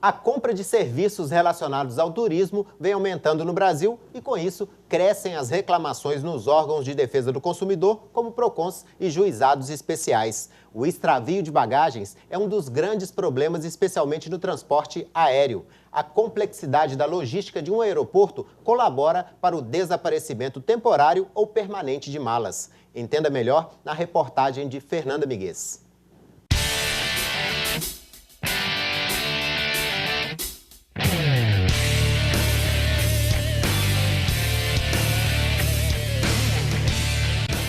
A compra de serviços relacionados ao turismo vem aumentando no Brasil e, com isso, crescem as reclamações nos órgãos de defesa do consumidor, como PROCONs e juizados especiais. O extravio de bagagens é um dos grandes problemas, especialmente no transporte aéreo. A complexidade da logística de um aeroporto colabora para o desaparecimento temporário ou permanente de malas. Entenda melhor na reportagem de Fernanda Miguez.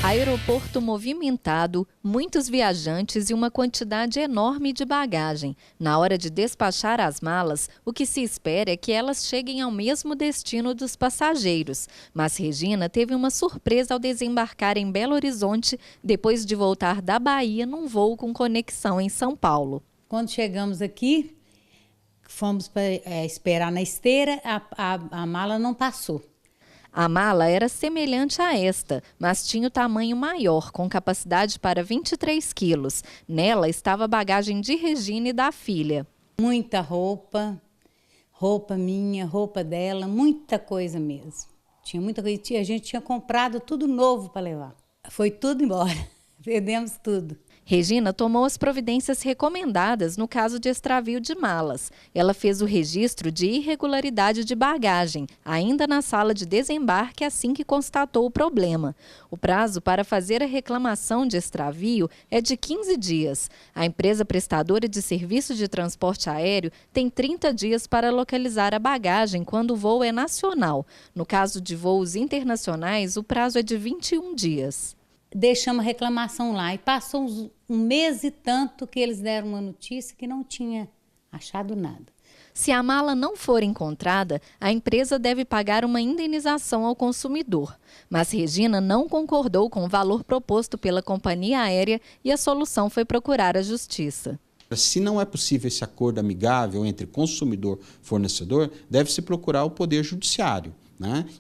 Aeroporto movimentado, muitos viajantes e uma quantidade enorme de bagagem. Na hora de despachar as malas, o que se espera é que elas cheguem ao mesmo destino dos passageiros. Mas Regina teve uma surpresa ao desembarcar em Belo Horizonte, depois de voltar da Bahia num voo com conexão em São Paulo. Quando chegamos aqui, fomos para esperar na esteira, a mala não passou. A mala era semelhante a esta, mas tinha o tamanho maior, com capacidade para 23 quilos. Nela estava a bagagem de Regina e da filha. Muita roupa, roupa minha, roupa dela, muita coisa mesmo. Tinha muita coisa, a gente tinha comprado tudo novo para levar. Foi tudo embora, perdemos tudo. Regina tomou as providências recomendadas no caso de extravio de malas. Ela fez o registro de irregularidade de bagagem, ainda na sala de desembarque, assim que constatou o problema. O prazo para fazer a reclamação de extravio é de 15 dias. A empresa prestadora de serviço de transporte aéreo tem 30 dias para localizar a bagagem quando o voo é nacional. No caso de voos internacionais, o prazo é de 21 dias. Deixamos a reclamação lá e passou um mês e tanto que eles deram uma notícia que não tinha achado nada. Se a mala não for encontrada, a empresa deve pagar uma indenização ao consumidor. Mas Regina não concordou com o valor proposto pela companhia aérea e a solução foi procurar a justiça. Se não é possível esse acordo amigável entre consumidor e fornecedor, deve-se procurar o Poder Judiciário.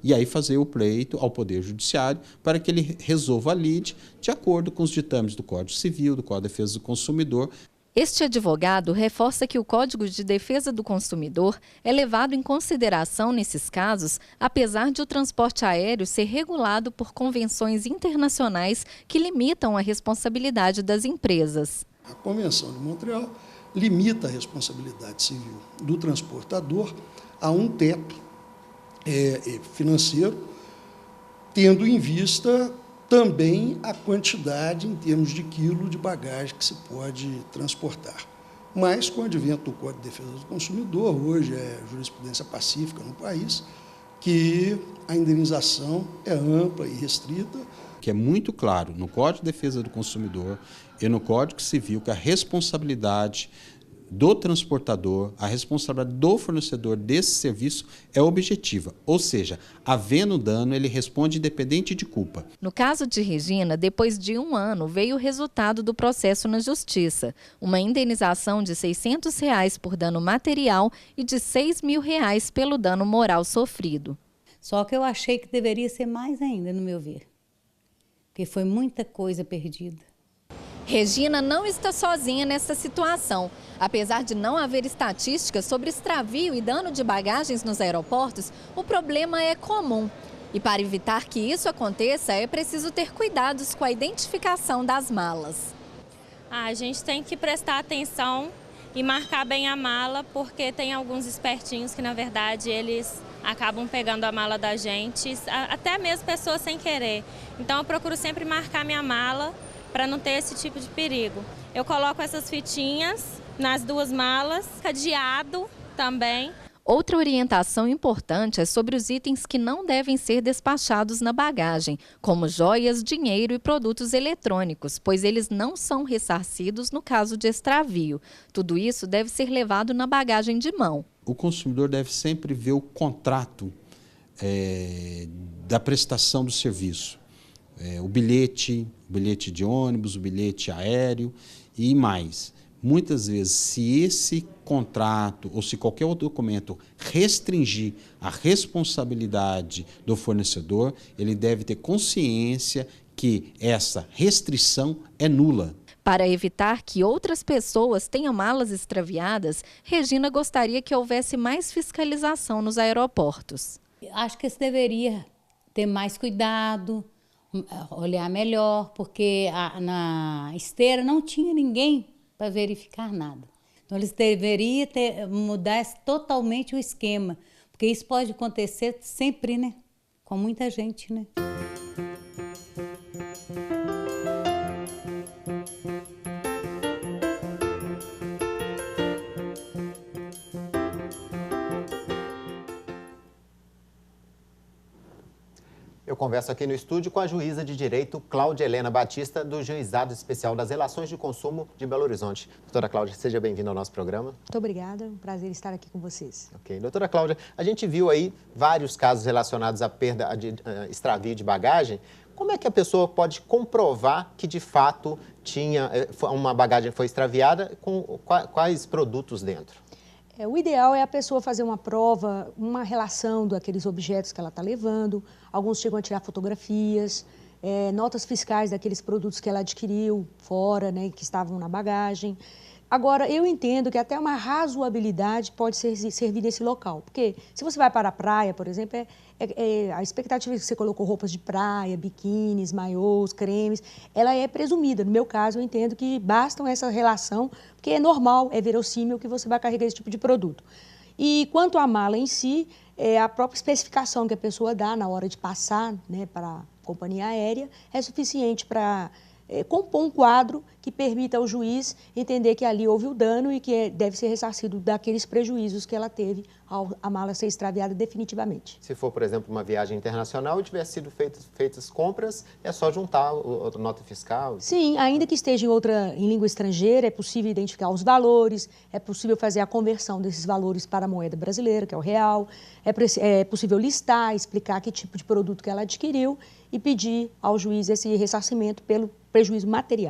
E aí fazer o pleito ao Poder Judiciário para que ele resolva a lide de acordo com os ditames do Código Civil, do Código de Defesa do Consumidor. Este advogado reforça que o Código de Defesa do Consumidor é levado em consideração nesses casos, apesar de o transporte aéreo ser regulado por convenções internacionais que limitam a responsabilidade das empresas. A Convenção de Montreal limita a responsabilidade civil do transportador a um teto financeiro, tendo em vista também a quantidade em termos de quilo de bagagem que se pode transportar. Mas, com o advento do Código de Defesa do Consumidor, hoje é jurisprudência pacífica no país, que a indenização é ampla e restrita. Que é muito claro no Código de Defesa do Consumidor e no Código Civil que a responsabilidade do transportador, a responsabilidade do fornecedor desse serviço é objetiva, ou seja, havendo dano, ele responde independente de culpa. No caso de Regina, depois de 1 ano, veio o resultado do processo na Justiça, uma indenização de R$ 600 por dano material e de R$ 6.000 pelo dano moral sofrido. Só que eu achei que deveria ser mais ainda, no meu ver, porque foi muita coisa perdida. Regina não está sozinha nessa situação. Apesar de não haver estatísticas sobre extravio e dano de bagagens nos aeroportos, o problema é comum. E para evitar que isso aconteça, é preciso ter cuidados com a identificação das malas. A gente tem que prestar atenção e marcar bem a mala, porque tem alguns espertinhos que, na verdade, eles acabam pegando a mala da gente, até mesmo pessoas sem querer. Então, eu procuro sempre marcar minha mala para não ter esse tipo de perigo. Eu coloco essas fitinhas nas 2 malas, cadeado também. Outra orientação importante é sobre os itens que não devem ser despachados na bagagem, como joias, dinheiro e produtos eletrônicos, pois eles não são ressarcidos no caso de extravio. Tudo isso deve ser levado na bagagem de mão. O consumidor deve sempre ver o contrato da prestação do serviço. O bilhete de ônibus, o bilhete aéreo e mais. Muitas vezes, se esse contrato ou se qualquer outro documento restringir a responsabilidade do fornecedor, ele deve ter consciência que essa restrição é nula. Para evitar que outras pessoas tenham malas extraviadas, Regina gostaria que houvesse mais fiscalização nos aeroportos. Acho que se deveria ter mais cuidado, olhar melhor, porque na esteira não tinha ninguém para verificar nada. Então, eles deveriam mudar totalmente o esquema, porque isso pode acontecer sempre, né? Com muita gente, né? Eu converso aqui no estúdio com a juíza de direito Cláudia Helena Batista, do Juizado Especial das Relações de Consumo de Belo Horizonte. Doutora Cláudia, seja bem-vinda ao nosso programa. Muito obrigada, é um prazer estar aqui com vocês. Ok. Doutora Cláudia, a gente viu aí vários casos relacionados à perda, extravio de bagagem. Como é que a pessoa pode comprovar que, de fato, uma bagagem foi extraviada com quais produtos dentro? O ideal é a pessoa fazer uma prova, uma relação daqueles objetos que ela está levando. Alguns chegam a tirar fotografias, notas fiscais daqueles produtos que ela adquiriu fora, né, que estavam na bagagem. Agora, eu entendo que até uma razoabilidade pode servir nesse local. Porque se você vai para a praia, por exemplo, a expectativa que você colocou roupas de praia, biquínis, maiôs, cremes, ela é presumida. No meu caso, eu entendo que bastam essa relação, porque é normal, é verossímil que você vai carregar esse tipo de produto. E quanto à mala em si, a própria especificação que a pessoa dá na hora de passar, né, para a companhia aérea é suficiente para compor um quadro que permita ao juiz entender que ali houve o dano e que deve ser ressarcido daqueles prejuízos que ela teve ao a mala ser extraviada definitivamente. Se for, por exemplo, uma viagem internacional e tiver sido feitas compras, é só juntar a nota fiscal? Sim, ainda que esteja em língua estrangeira, é possível identificar os valores, é possível fazer a conversão desses valores para a moeda brasileira, que é o real, é possível listar, explicar que tipo de produto que ela adquiriu e pedir ao juiz esse ressarcimento pelo prejuízo material.